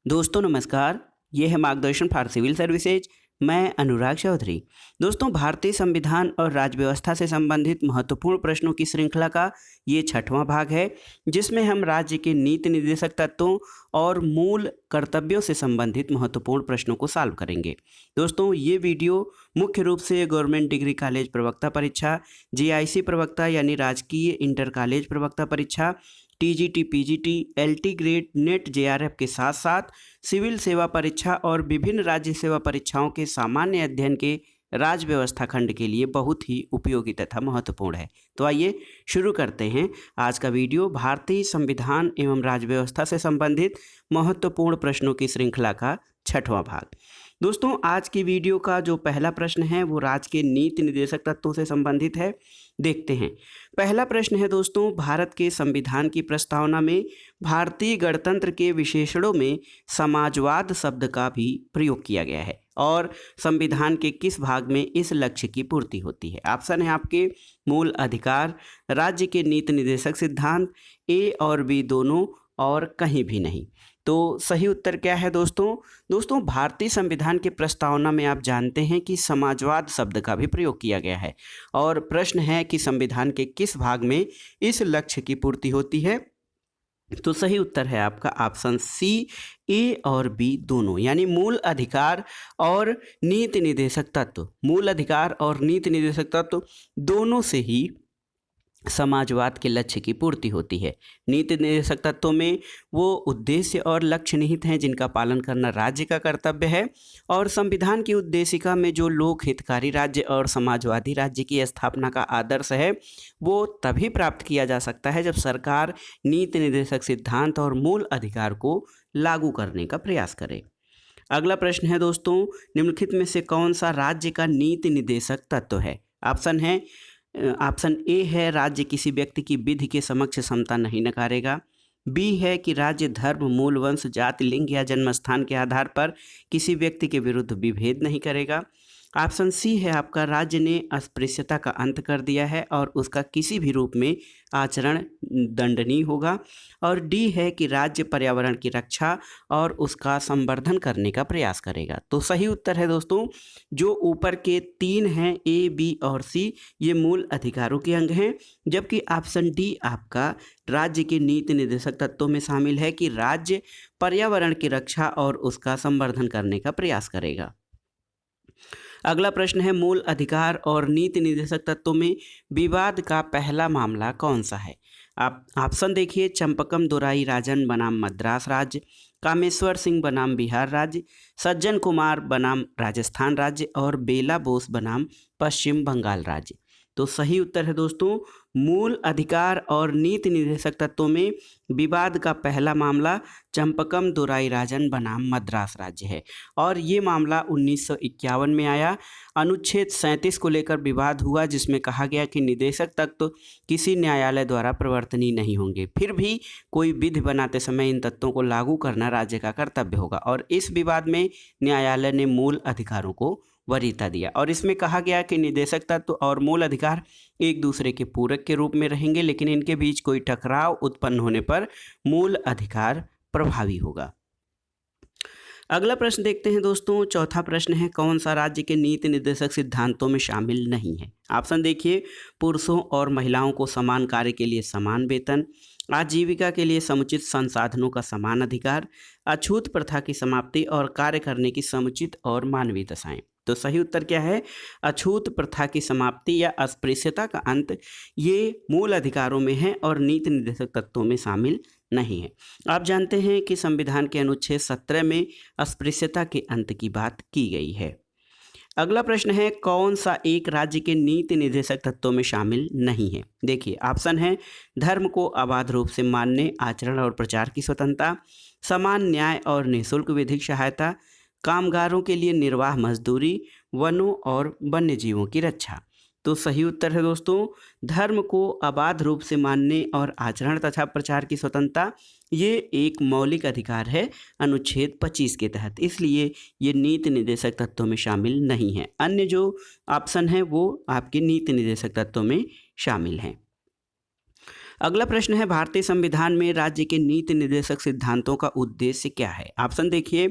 दोस्तों नमस्कार। ये है मार्गदर्शन फॉर सिविल सर्विसेज। मैं अनुराग चौधरी। दोस्तों, भारतीय संविधान और राज्य व्यवस्था से संबंधित महत्वपूर्ण प्रश्नों की श्रृंखला का ये छठवां भाग है, जिसमें हम राज्य के नीति निर्देशक तत्वों और मूल कर्तव्यों से संबंधित महत्वपूर्ण प्रश्नों को सॉल्व करेंगे। दोस्तों, ये वीडियो मुख्य रूप से गवर्नमेंट डिग्री कॉलेज प्रवक्ता परीक्षा, जीआईसी प्रवक्ता यानी राजकीय इंटर कॉलेज प्रवक्ता परीक्षा, TGT, PGT, LT grade, net, JRF के साथ साथ सिविल सेवा परीक्षा और विभिन्न राज्य सेवा परीक्षाओं के सामान्य अध्ययन के राज्य व्यवस्था खंड के लिए बहुत ही उपयोगी तथा महत्वपूर्ण है। तो आइए शुरू करते हैं आज का वीडियो। भारतीय संविधान एवं राज्य व्यवस्था से संबंधित महत्वपूर्ण प्रश्नों की श्रृंखला का छठवां भाग। दोस्तों, आज की वीडियो का जो पहला प्रश्न है वो राज्य के नीति निर्देशक तत्वों से संबंधित है। देखते हैं। पहला प्रश्न है दोस्तों, भारत के संविधान की प्रस्तावना में भारतीय गणतंत्र के विशेषणों में समाजवाद शब्द का भी प्रयोग किया गया है और संविधान के किस भाग में इस लक्ष्य की पूर्ति होती है? ऑप्शन है आपके मूल अधिकार, राज्य के नीति निर्देशक सिद्धांत, ए और बी दोनों, और कहीं भी नहीं। तो सही उत्तर क्या है दोस्तों, भारतीय संविधान के प्रस्तावना में आप जानते हैं कि समाजवाद शब्द का भी प्रयोग किया गया है और प्रश्न है कि संविधान के किस भाग में इस लक्ष्य की पूर्ति होती है? तो सही उत्तर है आपका ऑप्शन सी, ए और बी दोनों, यानी मूल अधिकार और नीति निर्देशक तत्व। मूल अधिकार और नीति निर्देशक तत्व दोनों से ही समाजवाद के लक्ष्य की पूर्ति होती है। नीति निर्देशक तत्वों में वो उद्देश्य और लक्ष्य निहित हैं जिनका पालन करना राज्य का कर्तव्य है, और संविधान की उद्देशिका में जो लोक हितकारी राज्य और समाजवादी राज्य की स्थापना का आदर्श है वो तभी प्राप्त किया जा सकता है जब सरकार नीति निर्देशक सिद्धांत और मूल अधिकार को लागू करने का प्रयास करे। अगला प्रश्न है दोस्तों, निम्नलिखित में से कौन सा राज्य का नीति निर्देशक तत्व है? ऑप्शन ए है राज्य किसी व्यक्ति की विधि के समक्ष समता नहीं नकारेगा। बी है कि राज्य धर्म, मूल, वंश, जाति, लिंग या जन्म स्थान के आधार पर किसी व्यक्ति के विरुद्ध विभेद नहीं करेगा। ऑप्शन सी है आपका राज्य ने अस्पृश्यता का अंत कर दिया है और उसका किसी भी रूप में आचरण दंडनीय होगा। और डी है कि राज्य पर्यावरण की रक्षा और उसका संवर्धन करने का प्रयास करेगा। तो सही उत्तर है दोस्तों, जो ऊपर के तीन हैं ए, बी और सी, ये मूल अधिकारों के अंग हैं, जबकि ऑप्शन डी आपका राज्य के नीति निर्देशक तत्वों में शामिल है कि राज्य पर्यावरण की रक्षा और उसका संवर्धन करने का प्रयास करेगा। अगला प्रश्न है, मूल अधिकार और नीति निर्देशक तत्वों में विवाद का पहला मामला कौन सा है? आप ऑप्शन देखिए, चंपकम दोराई राजन बनाम मद्रास राज्य, कामेश्वर सिंह बनाम बिहार राज्य, सज्जन कुमार बनाम राजस्थान राज्य और बेला बोस बनाम पश्चिम बंगाल राज्य। तो सही उत्तर है दोस्तों, मूल अधिकार और नीति निर्देशक तत्वों में विवाद का पहला मामला चंपकम दोराई राजन बनाम मद्रास राज्य है और ये मामला 1951 में आया। अनुच्छेद 37 को लेकर विवाद हुआ, जिसमें कहा गया कि निर्देशक तत्व किसी न्यायालय द्वारा प्रवर्तनीय नहीं होंगे, फिर भी कोई विधि बनाते समय इन तत्वों को लागू करना राज्य का कर्तव्य होगा। और इस विवाद में न्यायालय ने मूल अधिकारों को वरीयता दिया और इसमें कहा गया कि निर्देशक तत्व और मूल अधिकार एक दूसरे के पूरक के रूप में रहेंगे, लेकिन इनके बीच कोई टकराव उत्पन्न होने पर मूल अधिकार प्रभावी होगा। अगला प्रश्न देखते हैं दोस्तों, चौथा प्रश्न है, कौन सा राज्य के नीति निर्देशक सिद्धांतों में शामिल नहीं है? ऑप्शन देखिए, पुरुषों और महिलाओं को समान कार्य के लिए समान वेतन, आजीविका के लिए समुचित संसाधनों का समान अधिकार, अछूत प्रथा की समाप्ति और कार्य करने की समुचित और मानवीय दशाएं। तो सही उत्तर क्या है? अछूत प्रथा की समाप्ति या अस्पृश्यता का अंत, ये मूल अधिकारों में है और नीति निर्देशक तत्वों में शामिल नहीं है। आप जानते हैं कि संविधान के अनुच्छेद 17 में अस्पृश्यता के अंत की बात की गई है। अगला प्रश्न है, कौन सा एक राज्य के नीति निर्देशक तत्वों में शामिल नहीं है? देखिए, ऑप्शन है धर्म को अबाध रूप से मानने, आचरण और प्रचार की स्वतंत्रता, समान न्याय और निःशुल्क विधिक सहायता, कामगारों के लिए निर्वाह मजदूरी, वनों और वन्य जीवों की रक्षा। तो सही उत्तर है दोस्तों, धर्म को अबाध रूप से मानने और आचरण तथा प्रचार की स्वतंत्रता, ये एक मौलिक अधिकार है अनुच्छेद 25 के तहत, इसलिए ये नीति निर्देशक तत्वों में शामिल नहीं है। अन्य जो ऑप्शन है वो आपके नीति निर्देशक तत्वों में शामिल हैं। अगला प्रश्न है, भारतीय संविधान में राज्य के नीति निर्देशक सिद्धांतों का उद्देश्य क्या है? ऑप्शन देखिए,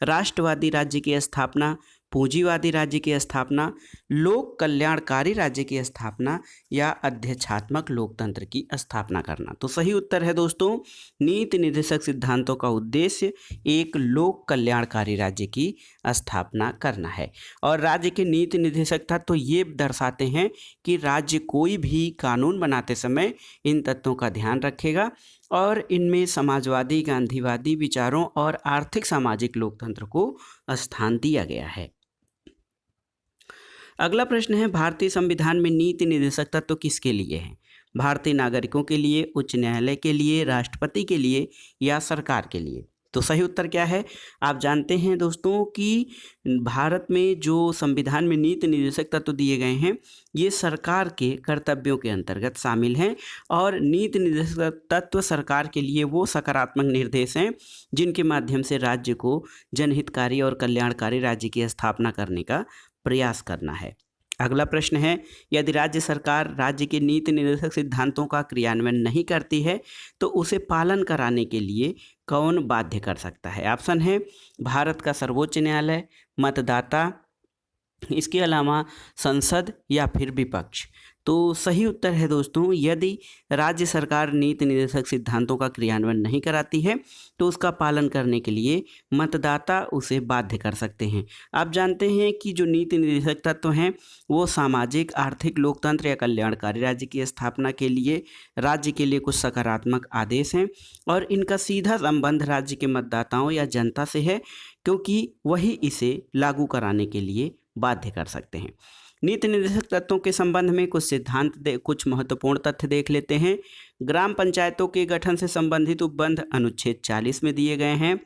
राष्ट्रवादी राज्य की स्थापना, पूंजीवादी राज्य की स्थापना, लोक कल्याणकारी राज्य की स्थापना या अध्यक्षात्मक लोकतंत्र की स्थापना करना। तो सही उत्तर है दोस्तों, नीति निर्देशक सिद्धांतों का उद्देश्य एक लोक कल्याणकारी राज्य की स्थापना करना है। और राज्य के नीति निर्देशक तत्व ये दर्शाते हैं कि राज्य कोई भी कानून बनाते समय इन तत्वों का ध्यान रखेगा और इनमें समाजवादी, गांधीवादी विचारों और आर्थिक सामाजिक लोकतंत्र को स्थान दिया गया है। अगला प्रश्न है, भारतीय संविधान में नीति निर्देशक तत्व किसके लिए हैं? भारतीय नागरिकों के लिए, उच्च न्यायालय के लिए, राष्ट्रपति के लिए या सरकार के लिए? तो सही उत्तर क्या है? आप जानते हैं दोस्तों कि भारत में जो संविधान में नीति निर्देशक तत्व दिए गए हैं ये सरकार के कर्तव्यों के अंतर्गत शामिल हैं और नीति निर्देशक तत्व सरकार के लिए वो सकारात्मक निर्देश हैं जिनके माध्यम से राज्य को जनहितकारी और कल्याणकारी राज्य की स्थापना करने का प्रयास करना है। अगला प्रश्न है, यदि राज्य सरकार राज्य के नीति निर्देशक सिद्धांतों का क्रियान्वयन नहीं करती है तो उसे पालन कराने के लिए कौन बाध्य कर सकता है? ऑप्शन है, भारत का सर्वोच्च न्यायालय, मतदाता, इसके अलावा संसद या फिर विपक्ष। तो सही उत्तर है दोस्तों, यदि राज्य सरकार नीति निर्देशक सिद्धांतों का क्रियान्वयन नहीं कराती है तो उसका पालन करने के लिए मतदाता उसे बाध्य कर सकते हैं। आप जानते हैं कि जो नीति निर्देशक तत्व हैं वो सामाजिक, आर्थिक, लोकतंत्र या कल्याणकारी राज्य की स्थापना के लिए राज्य के लिए कुछ सकारात्मक आदेश हैं और इनका सीधा संबंध राज्य के मतदाताओं या जनता से है क्योंकि वही इसे लागू कराने के लिए बाध्य कर सकते हैं। नीति निर्देशक तत्वों के संबंध में कुछ कुछ महत्वपूर्ण तथ्य देख लेते हैं। ग्राम पंचायतों के गठन से संबंधित उपबंध अनुच्छेद 40 में दिए गए हैं।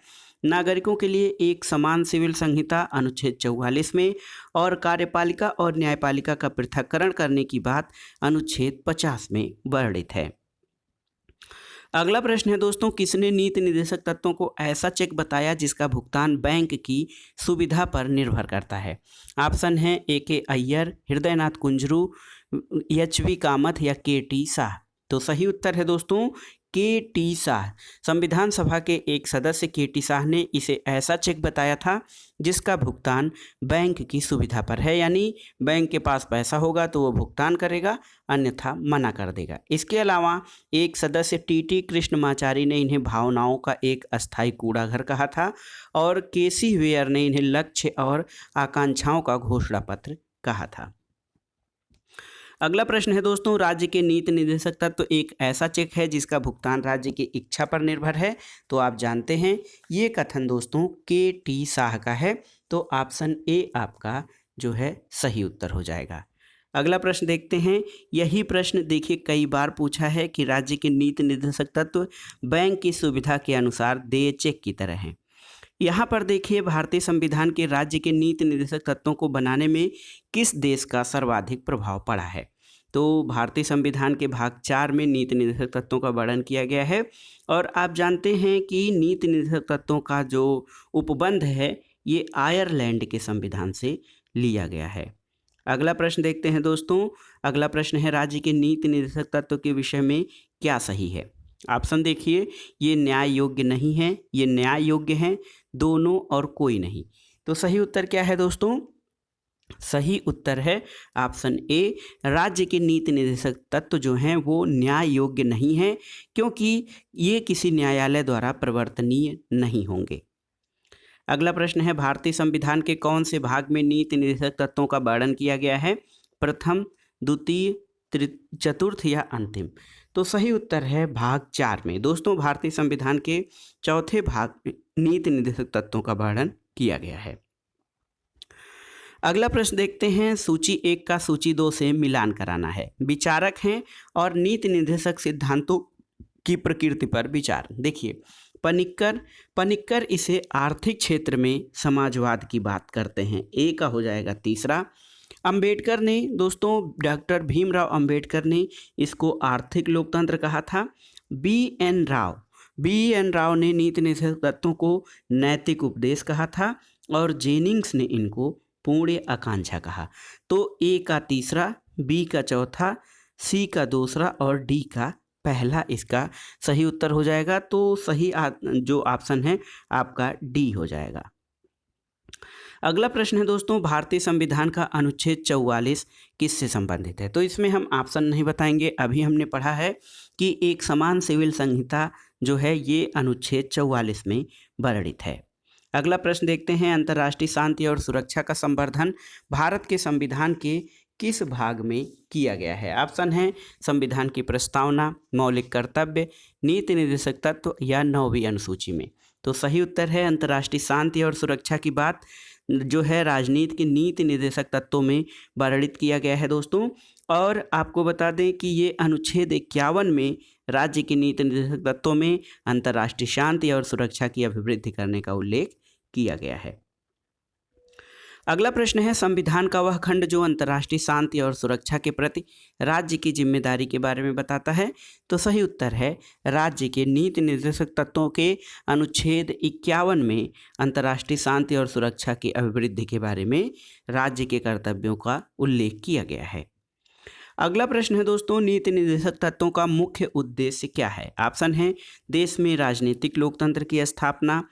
नागरिकों के लिए एक समान सिविल संहिता अनुच्छेद 44 में और कार्यपालिका और न्यायपालिका का पृथक्करण करने की बात अनुच्छेद 50 में वर्णित है। अगला प्रश्न है दोस्तों, किसने नीति निर्देशक तत्वों को ऐसा चेक बताया जिसका भुगतान बैंक की सुविधा पर निर्भर करता है? ऑप्शन है, A.K. अय्यर, हृदयनाथ कुंजरू, H.V. कामथ या K.T. शाह। तो सही उत्तर है दोस्तों K.T. शाह। संविधान सभा के एक सदस्य K.T. शाह ने इसे ऐसा चेक बताया था जिसका भुगतान बैंक की सुविधा पर है, यानी बैंक के पास पैसा होगा तो वो भुगतान करेगा अन्यथा मना कर देगा। इसके अलावा एक सदस्य T.T. कृष्णमाचारी ने इन्हें भावनाओं का एक अस्थायी कूड़ाघर कहा था और K.C. वेयर ने इन्हें लक्ष्य और आकांक्षाओं का घोषणा पत्र कहा था। अगला प्रश्न है दोस्तों, राज्य के नीति निर्देशक तत्व एक ऐसा चेक है जिसका भुगतान राज्य की इच्छा पर निर्भर है। तो आप जानते हैं ये कथन दोस्तों K.T. शाह का है। तो ऑप्शन ए आपका जो है सही उत्तर हो जाएगा। अगला प्रश्न देखते हैं। यही प्रश्न देखिए कई बार पूछा है कि राज्य के नीति निर्देशक तत्व बैंक की सुविधा के अनुसार देय चेक की तरह हैं। यहाँ पर देखिए भारतीय संविधान के राज्य के नीति निर्देशक तत्वों को बनाने में किस देश का सर्वाधिक प्रभाव पड़ा है? तो भारतीय संविधान के भाग 4 में नीति निर्देशक तत्वों का वर्णन किया गया है और आप जानते हैं कि नीति निर्देशक तत्वों का जो उपबंध है ये आयरलैंड के संविधान से लिया गया है। अगला प्रश्न देखते हैं दोस्तों। अगला प्रश्न है, राज्य के नीति निर्देशक तत्व के विषय में क्या सही है? ऑप्शन देखिए, ये न्याय योग्य नहीं है, ये न्याय योग्य हैं, दोनों और कोई नहीं। तो सही उत्तर क्या है दोस्तों? सही उत्तर है ऑप्शन ए, राज्य के नीति निर्देशक तत्व जो हैं वो न्याय योग्य नहीं है क्योंकि ये किसी न्यायालय द्वारा परिवर्तनीय नहीं होंगे। अगला प्रश्न है, भारतीय संविधान के कौन से भाग में नीति निर्देशक तत्वों का वर्णन किया गया है? प्रथम, द्वितीय, चतुर्थ या अंतिम? तो सही उत्तर है भाग 4 में। दोस्तों भारतीय संविधान के चौथे भाग में नीति निर्देशक तत्वों का वर्णन किया गया है। अगला प्रश्न देखते हैं। सूची 1 का सूची 2 से मिलान कराना है। विचारक हैं और नीति निर्देशक सिद्धांतों की प्रकृति पर विचार। देखिए पनिक्कर इसे आर्थिक क्षेत्र में समाजवाद की बात करते हैं। ए का हो जाएगा तीसरा। अंबेडकर ने दोस्तों डॉक्टर भीमराव अंबेडकर ने इसको आर्थिक लोकतंत्र कहा था। बी एन राव ने नीति निर्देशक तत्वों को नैतिक उपदेश कहा था और जेनिंग्स ने इनको पूर्ण आकांक्षा कहा। तो ए का तीसरा, बी का चौथा, सी का दूसरा और डी का पहला इसका सही उत्तर हो जाएगा। तो सही जो ऑप्शन है आपका डी हो जाएगा। अगला प्रश्न है दोस्तों, भारतीय संविधान का अनुच्छेद 44 किससे संबंधित है? तो इसमें हम ऑप्शन नहीं बताएंगे। अभी हमने पढ़ा है कि एक समान सिविल संहिता जो है ये अनुच्छेद 44 में वर्णित है। अगला प्रश्न देखते हैं, अंतर्राष्ट्रीय शांति और सुरक्षा का संवर्धन भारत के संविधान के किस भाग में किया गया है? ऑप्शन है संविधान की प्रस्तावना, मौलिक कर्तव्य, नीति निर्देशक तत्व या 9वीं अनुसूची में। तो सही उत्तर है अंतर्राष्ट्रीय शांति और सुरक्षा की बात जो है राजनीति के नीति निर्देशक तत्वों में वर्णित किया गया है दोस्तों। और आपको बता दें कि ये अनुच्छेद 51 में राज्य के नीति निर्देशक तत्वों में अंतर्राष्ट्रीय शांति और सुरक्षा की अभिवृद्धि करने का उल्लेख किया गया है। अगला प्रश्न है, संविधान का वह खंड जो अंतर्राष्ट्रीय शांति और सुरक्षा के प्रति राज्य की जिम्मेदारी के बारे में बताता है? तो सही उत्तर है राज्य के नीति निर्देशक तत्वों के अनुच्छेद 51 में अंतर्राष्ट्रीय शांति और सुरक्षा की अभिवृद्धि के बारे में राज्य के कर्तव्यों का उल्लेख किया गया है। अगला प्रश्न है दोस्तों, नीति निर्देशक तत्वों का मुख्य उद्देश्य क्या है? ऑप्शन है देश में राजनीतिक लोकतंत्र की स्थापना,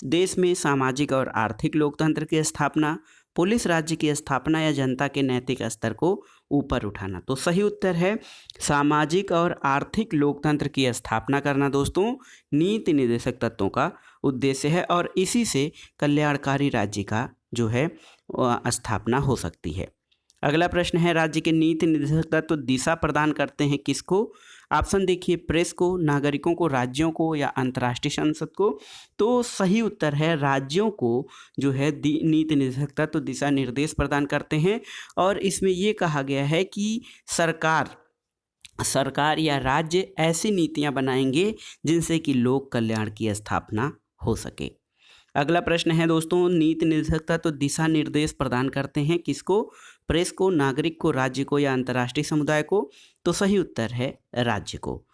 देश में सामाजिक और आर्थिक लोकतंत्र की स्थापना, पुलिस राज्य की स्थापना या जनता के नैतिक स्तर को ऊपर उठाना। तो सही उत्तर है सामाजिक और आर्थिक लोकतंत्र की स्थापना करना दोस्तों नीति निर्देशक तत्वों का उद्देश्य है और इसी से कल्याणकारी राज्य का जो है स्थापना हो सकती है। अगला प्रश्न है, राज्य के नीति निर्देशक तत्व दिशा प्रदान करते हैं किसको? ऑप्शन देखिए प्रेस को, नागरिकों को, राज्यों को या अंतर्राष्ट्रीय संसद को। तो सही उत्तर है राज्यों को जो है नीति निर्देशक तत्व दिशा निर्देश प्रदान करते हैं और इसमें ये कहा गया है कि सरकार या राज्य ऐसी नीतियां बनाएंगे जिनसे कि लोक कल्याण की स्थापना हो सके। अगला प्रश्न है दोस्तों, नीति निर्देशक तत्व दिशा निर्देश प्रदान करते हैं किसको? प्रेस को, नागरिक को, राज्य को या अंतर्राष्ट्रीय समुदाय को। तो सही उत्तर है राज्य को।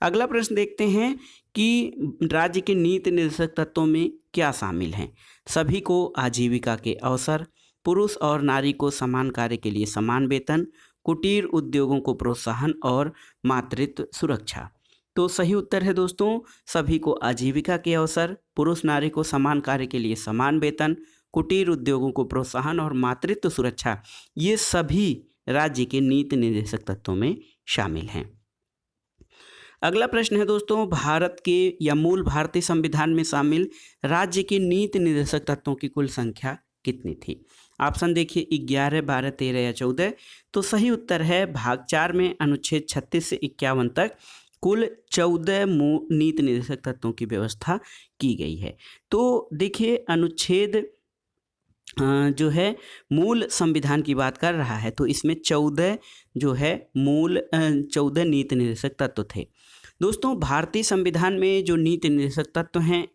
अगला प्रश्न देखते हैं कि राज्य के नीति निर्देशक तत्वों में क्या शामिल हैं? सभी को आजीविका के अवसर, पुरुष और नारी को समान कार्य के लिए समान वेतन, कुटीर उद्योगों को प्रोत्साहन और मातृत्व सुरक्षा। तो सही उत्तर है दोस्तों सभी को आजीविका के अवसर, पुरुष नारी को समान कार्य के लिए समान वेतन, कुटीर उद्योगों को प्रोत्साहन और मातृत्व सुरक्षा, ये सभी राज्य के नीति निर्देशक तत्वों में शामिल हैं। अगला प्रश्न है दोस्तों, भारत के या मूल भारतीय संविधान में शामिल राज्य के नीति निर्देशक तत्वों की कुल संख्या कितनी थी? ऑप्शन देखिए 11, 12, 13 या 14। तो सही उत्तर है भाग 4 में अनुच्छेद 36 से 51 तक कुल 14 नीति निर्देशक तत्वों की व्यवस्था की गई है। तो देखिए अनुच्छेद जो है मूल संविधान की बात कर रहा है तो इसमें 14 जो है 14 नीति निर्देशक तत्व थे। दोस्तों भारतीय संविधान में जो नीति निर्देशक तत्व हैं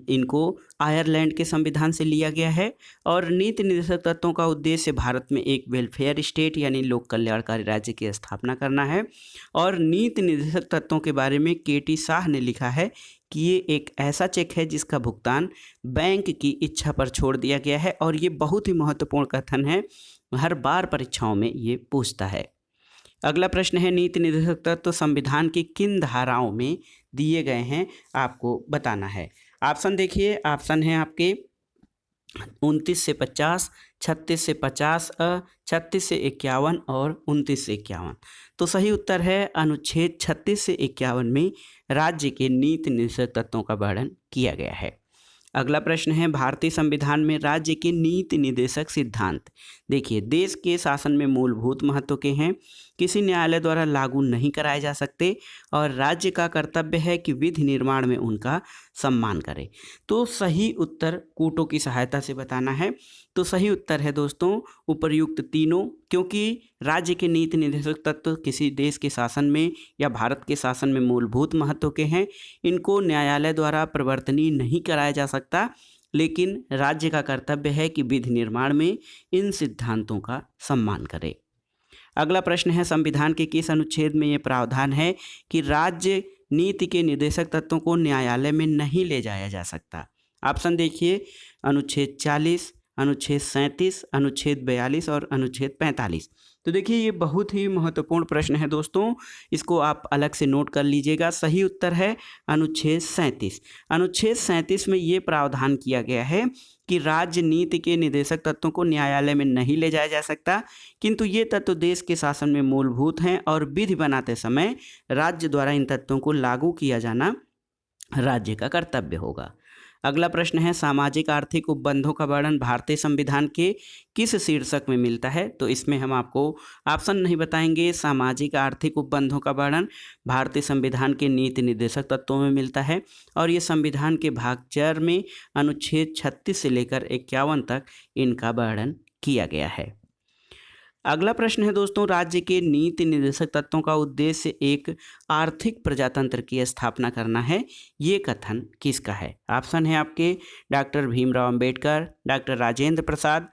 इनको आयरलैंड के संविधान से लिया गया है और नीति निर्देशक तत्वों का उद्देश्य भारत में एक वेलफेयर स्टेट यानी लोक कल्याणकारी राज्य की स्थापना करना है। और नीति निर्देशक तत्वों के बारे में के.टी. शाह ने लिखा है कि ये एक ऐसा चेक है जिसका भुगतान बैंक की इच्छा पर छोड़ दिया गया है और ये बहुत ही महत्वपूर्ण कथन है, हर बार परीक्षाओं में ये पूछता है। अगला प्रश्न है, नीति निर्देशक तत्व संविधान की किन धाराओं में दिए गए हैं आपको बताना है। ऑप्शन देखिए, ऑप्शन है आपके 29 से 50, 36 से 50, 36 से 51 और 29 से 51। तो सही उत्तर है अनुच्छेद 36 से 51 में राज्य के नीति निर्देशक तत्वों का वर्णन किया गया है। अगला प्रश्न है, भारतीय संविधान में राज्य के नीति निर्देशक सिद्धांत देखिए देश के शासन में मूलभूत महत्व के हैं, किसी न्यायालय द्वारा लागू नहीं कराए जा सकते और राज्य का कर्तव्य है कि विधि निर्माण में उनका सम्मान करे। तो सही उत्तर कूटों की सहायता से बताना है। तो सही उत्तर है दोस्तों उपर्युक्त तीनों, क्योंकि राज्य के नीति निर्देशक तत्व किसी देश के शासन में या भारत के शासन में मूलभूत महत्व के हैं, इनको न्यायालय द्वारा प्रवर्तनीय नहीं कराया जा सकता, लेकिन राज्य का कर्तव्य है कि विधि निर्माण में इन सिद्धांतों का सम्मान करे। अगला प्रश्न है, संविधान के किस अनुच्छेद में ये प्रावधान है कि राज्य नीति के निर्देशक तत्वों को न्यायालय में नहीं ले जाया जा सकता? ऑप्शन देखिए अनुच्छेद 40, अनुच्छेद 37, अनुच्छेद 42 और अनुच्छेद 45। तो देखिए ये बहुत ही महत्वपूर्ण प्रश्न है दोस्तों, इसको आप अलग से नोट कर लीजिएगा। सही उत्तर है अनुच्छेद 37। अनुच्छेद 37 में ये प्रावधान किया गया है कि राज्य नीति के निर्देशक तत्वों को न्यायालय में नहीं ले जाया जा सकता, किंतु ये तत्व देश के शासन में मूलभूत हैं और विधि बनाते समय राज्य द्वारा इन तत्वों को लागू किया जाना राज्य का कर्तव्य होगा। अगला प्रश्न है सामाजिक आर्थिक उपबंधों का वर्णन भारतीय संविधान के किस शीर्षक में मिलता है? तो इसमें हम आपको ऑप्शन नहीं बताएंगे। सामाजिक आर्थिक उपबंधों का वर्णन भारतीय संविधान के नीति निर्देशक तत्वों में मिलता है और ये संविधान के भाग 4 में अनुच्छेद 36 से लेकर 51 तक इनका वर्णन किया गया है। अगला प्रश्न है दोस्तों, राज्य के नीति निर्देशक तत्वों का उद्देश्य एक आर्थिक प्रजातंत्र की स्थापना करना है, ये कथन किसका है? ऑप्शन है आपके डॉक्टर भीमराव अंबेडकर, डॉक्टर राजेंद्र प्रसाद,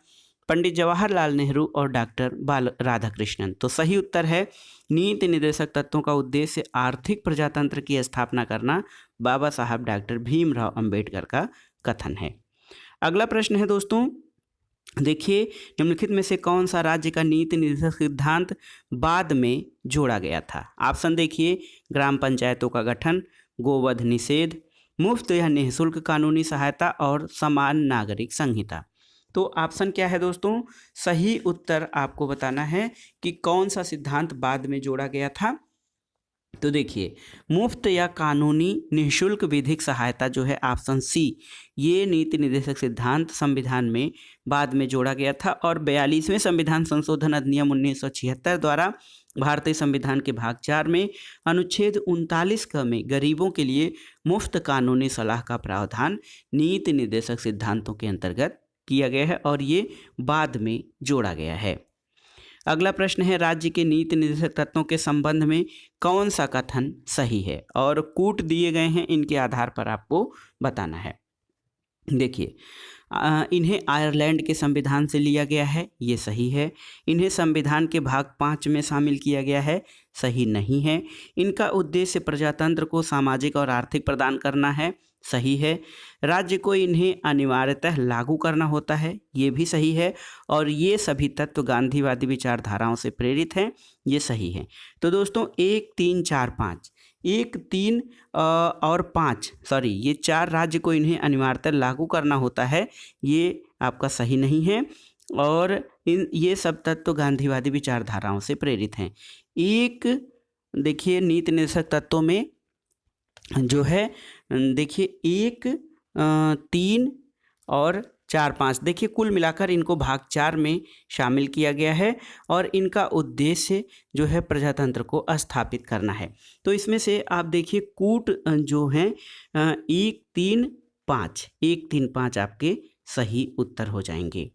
पंडित जवाहरलाल नेहरू और डॉक्टर बाल राधाकृष्णन। तो सही उत्तर है नीति निर्देशक तत्वों का उद्देश्य आर्थिक प्रजातंत्र की स्थापना करना बाबा साहब डॉक्टर भीमराव अंबेडकर का कथन है। अगला प्रश्न है दोस्तों, देखिए निम्नलिखित में से कौन सा राज्य का नीति निर्देशक सिद्धांत बाद में जोड़ा गया था? ऑप्शन देखिए ग्राम पंचायतों का गठन, गोवध निषेध, मुफ्त या निःशुल्क कानूनी सहायता और समान नागरिक संहिता। तो ऑप्शन क्या है दोस्तों? सही उत्तर आपको बताना है कि कौन सा सिद्धांत बाद में जोड़ा गया था। तो देखिए मुफ्त या कानूनी निःशुल्क विधिक सहायता जो है ऑप्शन सी, ये नीति निर्देशक सिद्धांत संविधान में बाद में जोड़ा गया था और 42वें संविधान संशोधन अधिनियम 1976 द्वारा भारतीय संविधान के भाग 4 में अनुच्छेद 39 क में गरीबों के लिए मुफ्त कानूनी सलाह का प्रावधान नीति निर्देशक सिद्धांतों के अंतर्गत किया गया है और ये बाद में जोड़ा गया है। अगला प्रश्न है राज्य के नीति निर्देशक तत्वों के संबंध में कौन सा कथन सही है? और कूट दिए गए हैं, इनके आधार पर आपको बताना है। देखिए इन्हें आयरलैंड के संविधान से लिया गया है, ये सही है। इन्हें संविधान के भाग 5 में शामिल किया गया है, सही नहीं है। इनका उद्देश्य प्रजातंत्र को सामाजिक और आर्थिक प्रदान करना है, सही है। राज्य को इन्हें अनिवार्यतः लागू करना होता है, ये भी सही है। और ये सभी तत्व गांधीवादी विचारधाराओं से प्रेरित हैं, ये सही है। तो दोस्तों 1, 3, 4, 5, 1, 3 और 5 ये 4 राज्य को इन्हें अनिवार्यतः लागू करना होता है, ये आपका सही नहीं है। और ये सब तत्व गांधीवादी विचारधाराओं से प्रेरित हैं। एक देखिए नीति निर्देशक तत्वों में जो है देखिए 1, 3 और 4, 5 देखिए कुल मिलाकर इनको भाग 4 में शामिल किया गया है और इनका उद्देश्य जो है प्रजातंत्र को स्थापित करना है। तो इसमें से आप देखिए कूट जो हैं 1, 3, 5, 1, 3, 5 आपके सही उत्तर हो जाएंगे।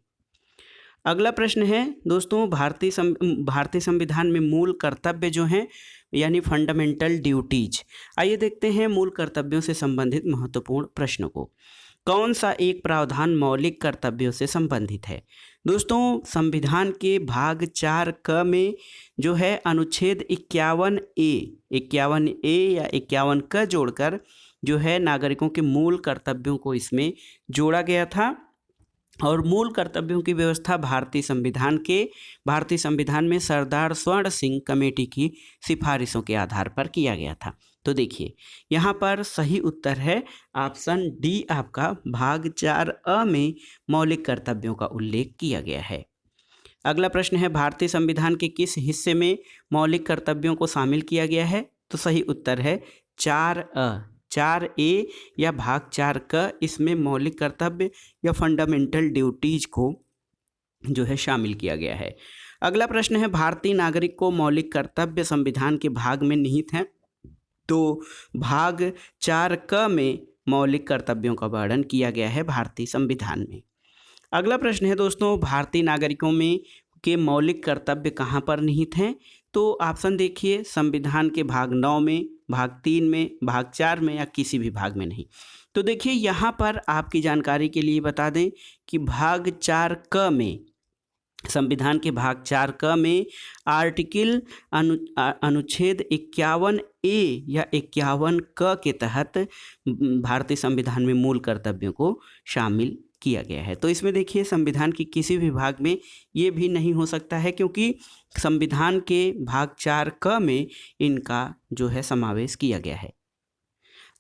अगला प्रश्न है दोस्तों भारतीय संविधान में मूल कर्तव्य जो हैं यानी फंडामेंटल ड्यूटीज, आइए देखते हैं मूल कर्तव्यों से संबंधित महत्वपूर्ण प्रश्नों को। कौन सा एक प्रावधान मौलिक कर्तव्यों से संबंधित है? दोस्तों संविधान के भाग 4 क में जो है अनुच्छेद 51A या 51 क जोड़कर जो है नागरिकों के मूल कर्तव्यों को इसमें जोड़ा गया था और मूल कर्तव्यों की व्यवस्था भारतीय संविधान में सरदार स्वर्ण सिंह कमेटी की सिफारिशों के आधार पर किया गया था। तो देखिए यहाँ पर सही उत्तर है ऑप्शन डी आपका, भाग 4A में मौलिक कर्तव्यों का उल्लेख किया गया है। अगला प्रश्न है भारतीय संविधान के किस हिस्से में मौलिक कर्तव्यों को शामिल किया गया है? तो सही उत्तर है 4A या भाग 4 का, इसमें मौलिक कर्तव्य या फंडामेंटल ड्यूटीज को जो है शामिल किया गया है। अगला प्रश्न है भारतीय नागरिक को मौलिक कर्तव्य संविधान के भाग में निहित हैं, तो भाग 4 क में मौलिक कर्तव्यों का वर्णन किया गया है भारतीय संविधान में। अगला प्रश्न है दोस्तों भारतीय नागरिकों में के मौलिक कर्तव्य कहाँ पर निहित हैं? तो ऑप्शन देखिए संविधान के भाग 9 में, भाग 3 में, भाग 4 में या किसी भी भाग में नहीं। तो देखिए यहाँ पर आपकी जानकारी के लिए बता दें कि भाग 4 क में, संविधान के भाग 4 क में आर्टिकल अनुच्छेद 51A या 51 क के तहत भारतीय संविधान में मूल कर्तव्यों को शामिल किया गया है। तो इसमें देखिए संविधान की किसी भी भाग में ये भी नहीं हो सकता है, क्योंकि संविधान के भाग 4 क में इनका जो है समावेश किया गया है।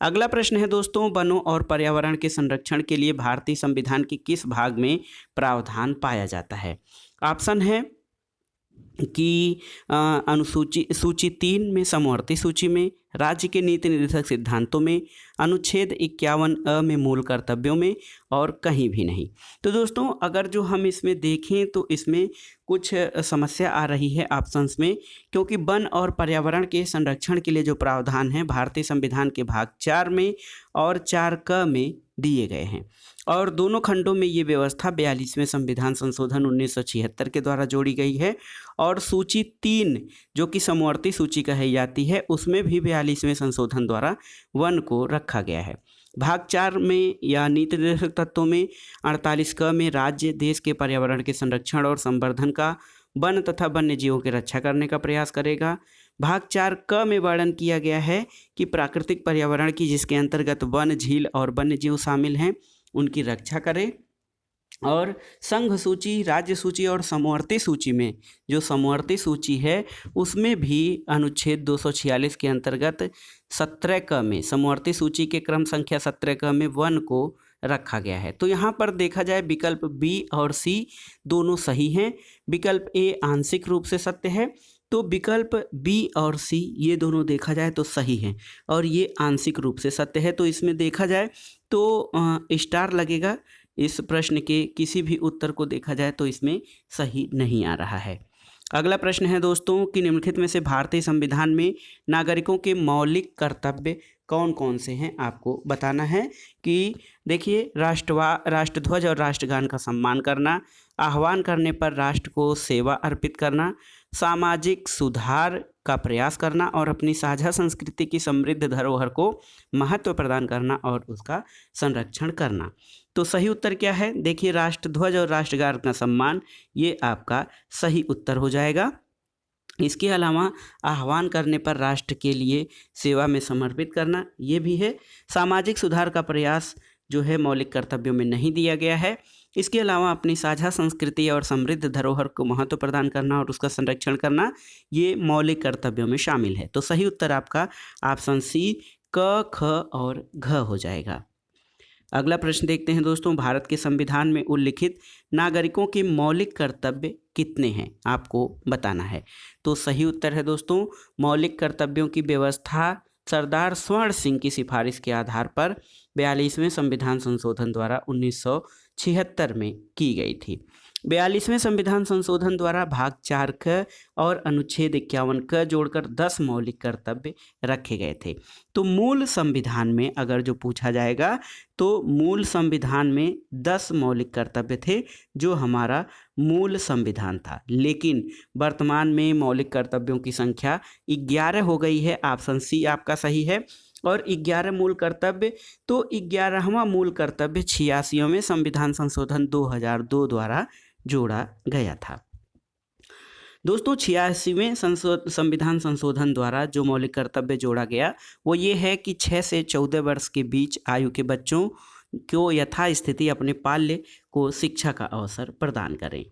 अगला प्रश्न है दोस्तों, वनों और पर्यावरण के संरक्षण के लिए भारतीय संविधान के किस भाग में प्रावधान पाया जाता है? ऑप्शन है कि सूची 3 में, समवर्ती सूची में, राज्य के नीति निर्देशक सिद्धांतों में, अनुच्छेद 51 में मूल कर्तव्यों में, और कहीं भी नहीं। तो दोस्तों अगर जो हम इसमें देखें तो इसमें कुछ समस्या आ रही है ऑप्शंस में, क्योंकि वन और पर्यावरण के संरक्षण के लिए जो प्रावधान है भारतीय संविधान के भाग 4 में और 4 क में दिए गए हैं, और दोनों खंडों में ये व्यवस्था 42वें संविधान संशोधन 1976 के द्वारा जोड़ी गई है, और सूची 3 जो कि समवर्ती सूची कही जाती है उसमें भी 42वें संशोधन द्वारा वन को रखा गया है। भाग 4 में या नीति निर्देशक तत्वों में 48 क में राज्य देश के पर्यावरण के संरक्षण और संवर्धन का, वन तथा वन्य जीवों की रक्षा करने का प्रयास करेगा। भाग 4 क में वर्णन किया गया है कि प्राकृतिक पर्यावरण की, जिसके अंतर्गत वन, झील और वन्य जीव शामिल हैं, उनकी रक्षा करें। और संघ सूची, राज्य सूची और समवर्ती सूची में, जो समवर्ती सूची है उसमें भी अनुच्छेद 246 के अंतर्गत 17 क में, समवर्ती सूची के क्रम संख्या 17 क में वन को रखा गया है। तो यहाँ पर देखा जाए विकल्प बी और सी दोनों सही हैं। विकल्प ए आंशिक रूप से सत्य है, तो विकल्प बी और सी ये दोनों देखा जाए तो सही हैं, और ये आंशिक रूप से सत्य है। तो इसमें देखा जाए तो स्टार लगेगा। इस प्रश्न के किसी भी उत्तर को देखा जाए तो इसमें सही नहीं आ रहा है। अगला प्रश्न है दोस्तों कि निम्नलिखित में से भारतीय संविधान में नागरिकों के मौलिक कर्तव्य कौन कौन से हैं, आपको बताना है। कि देखिए, राष्ट्रध्वज और राष्ट्रगान का सम्मान करना, आह्वान करने पर राष्ट्र को सेवा अर्पित करना, सामाजिक सुधार का प्रयास करना, और अपनी साझा संस्कृति की समृद्ध धरोहर को महत्व प्रदान करना और उसका संरक्षण करना। तो सही उत्तर क्या है? देखिए, राष्ट्रध्वज और राष्ट्रगान का सम्मान, ये आपका सही उत्तर हो जाएगा। इसके अलावा आह्वान करने पर राष्ट्र के लिए सेवा में समर्पित करना, ये भी है। सामाजिक सुधार का प्रयास जो है मौलिक कर्तव्यों में नहीं दिया गया है। इसके अलावा अपनी साझा संस्कृति और समृद्ध धरोहर को महत्व प्रदान करना और उसका संरक्षण करना, ये मौलिक कर्तव्यों में शामिल है। तो सही उत्तर आपका ऑप्शन सी क, ख और घ हो जाएगा। अगला प्रश्न देखते हैं दोस्तों, भारत के संविधान में उल्लिखित नागरिकों के मौलिक कर्तव्य कितने हैं, आपको बताना है। तो सही उत्तर है दोस्तों, मौलिक कर्तव्यों की व्यवस्था सरदार स्वर्ण सिंह की सिफारिश के आधार पर 42वें संविधान संशोधन द्वारा 1976 में की गई थी। 42वें संविधान संशोधन द्वारा भाग 4 क और अनुच्छेद 51 क जोड़कर 10 मौलिक कर्तव्य रखे गए थे। तो मूल संविधान में अगर जो पूछा जाएगा तो मूल संविधान में 10 मौलिक कर्तव्य थे, जो हमारा मूल संविधान था। लेकिन वर्तमान में मौलिक कर्तव्यों की संख्या 11 हो गई है। ऑप्शन सी आपका सही है। और 11 मूल कर्तव्य, तो 11वां मूल कर्तव्य 86वें संविधान संशोधन 2002 द्वारा जोड़ा गया था। दोस्तों 86वें संविधान संशोधन द्वारा जो मौलिक कर्तव्य जोड़ा गया वो ये है कि 6 से 14 वर्ष के बीच आयु के बच्चों को यथास्थिति अपने बाल्य को शिक्षा का अवसर प्रदान करें।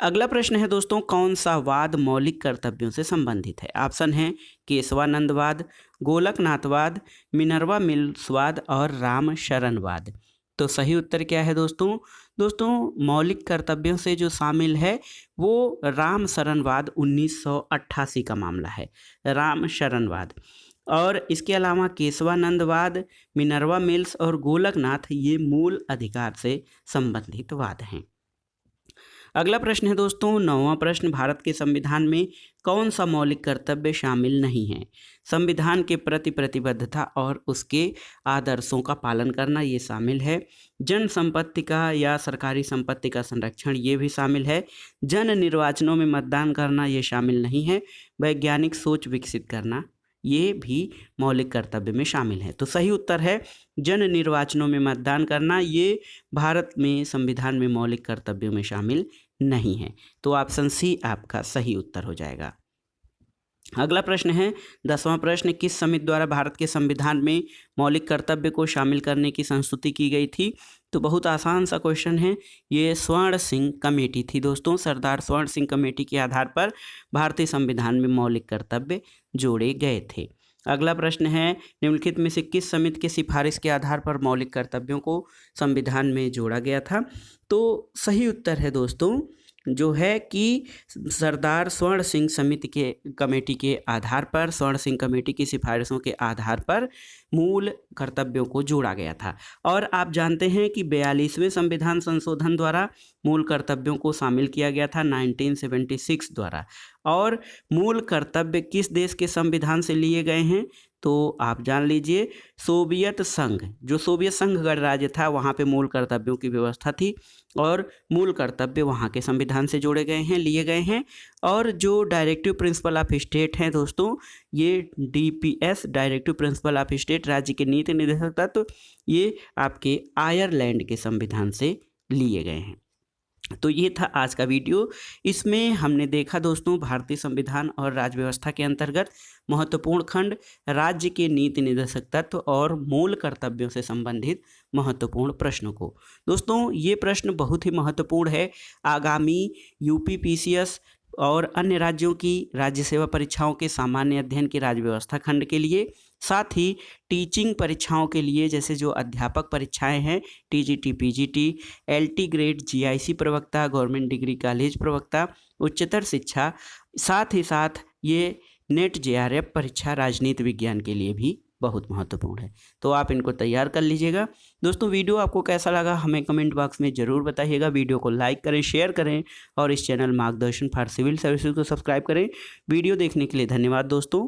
अगला प्रश्न है दोस्तों, कौन सा वाद मौलिक कर्तव्यों से संबंधित है? ऑप्शन है केशवानंदवाद, गोलकनाथवाद, मिनर्वा मिल्सवाद और राम शरणवाद। तो सही उत्तर क्या है दोस्तों मौलिक कर्तव्यों से जो शामिल है वो राम शरणवाद 1988 का मामला है, राम शरणवाद। और इसके अलावा केशवानंदवाद, मिनर्वा मिल्स और गोलकनाथ ये मूल अधिकार से संबंधित वाद हैं। अगला प्रश्न है दोस्तों 9वां प्रश्न, भारत के संविधान में कौन सा मौलिक कर्तव्य शामिल नहीं है? संविधान के प्रति प्रतिबद्धता और उसके आदर्शों का पालन करना ये शामिल है। जन संपत्ति का या सरकारी संपत्ति का संरक्षण ये भी शामिल है। जन निर्वाचनों में मतदान करना ये शामिल नहीं है। वैज्ञानिक सोच विकसित करना ये भी मौलिक कर्तव्य में शामिल है। तो सही उत्तर है जन निर्वाचनों में मतदान करना, ये भारत में संविधान में मौलिक कर्तव्यों में शामिल नहीं है। तो ऑप्शन सी आपका सही उत्तर हो जाएगा। अगला प्रश्न है 10वां प्रश्न, किस समिति द्वारा भारत के संविधान में मौलिक कर्तव्य को शामिल करने की संस्तुति की गई थी? तो बहुत आसान सा क्वेश्चन है, ये स्वर्ण सिंह कमेटी थी दोस्तों। सरदार स्वर्ण सिंह कमेटी के आधार पर भारतीय संविधान में मौलिक कर्तव्य जोड़े गए थे। अगला प्रश्न है, निम्नलिखित में से किस समिति की सिफारिश के आधार पर मौलिक कर्तव्यों को संविधान में जोड़ा गया था? तो सही उत्तर है दोस्तों जो है कि सरदार स्वर्ण सिंह समिति के कमेटी के आधार पर, स्वर्ण सिंह कमेटी की सिफारिशों के आधार पर मूल कर्तव्यों को जोड़ा गया था। और आप जानते हैं कि 42वें संविधान संशोधन द्वारा मूल कर्तव्यों को शामिल किया गया था 1976 द्वारा। और मूल कर्तव्य किस देश के संविधान से लिए गए हैं? तो आप जान लीजिए, सोवियत संघ, जो सोवियत संघ गणराज्य था वहाँ पे मूल कर्तव्यों की व्यवस्था थी और मूल कर्तव्य वहाँ के संविधान से जोड़े गए हैं, लिए गए हैं। और जो डायरेक्टिव प्रिंसिपल ऑफ स्टेट हैं दोस्तों, ये DPS directive principle of state, राज्य के नीति निर्देशक तत्व, ये आपके आयरलैंड के संविधान से लिए गए हैं। तो ये था आज का वीडियो। इसमें हमने देखा दोस्तों भारतीय संविधान और राज्य व्यवस्था के अंतर्गत महत्वपूर्ण खंड, राज्य के नीति निर्देशक तत्व और मूल कर्तव्यों से संबंधित महत्वपूर्ण प्रश्नों को। दोस्तों ये प्रश्न बहुत ही महत्वपूर्ण है आगामी UPPCS और अन्य राज्यों की राज्य सेवा परीक्षाओं के सामान्य अध्ययन की राज्य व्यवस्था खंड के लिए, साथ ही टीचिंग परीक्षाओं के लिए, जैसे जो अध्यापक परीक्षाएं हैं TGT PGT, LT grade GIC प्रवक्ता, गवर्नमेंट डिग्री कॉलेज प्रवक्ता, उच्चतर शिक्षा, साथ ही साथ ये नेट JRF परीक्षा राजनीति विज्ञान के लिए भी बहुत महत्वपूर्ण है। तो आप इनको तैयार कर लीजिएगा। दोस्तों वीडियो आपको कैसा लगा हमें कमेंट बॉक्स में ज़रूर बताइएगा। वीडियो को लाइक करें, शेयर करें और इस चैनल मार्गदर्शन फॉर सिविल सर्विसेज को सब्सक्राइब करें। वीडियो देखने के लिए धन्यवाद दोस्तों।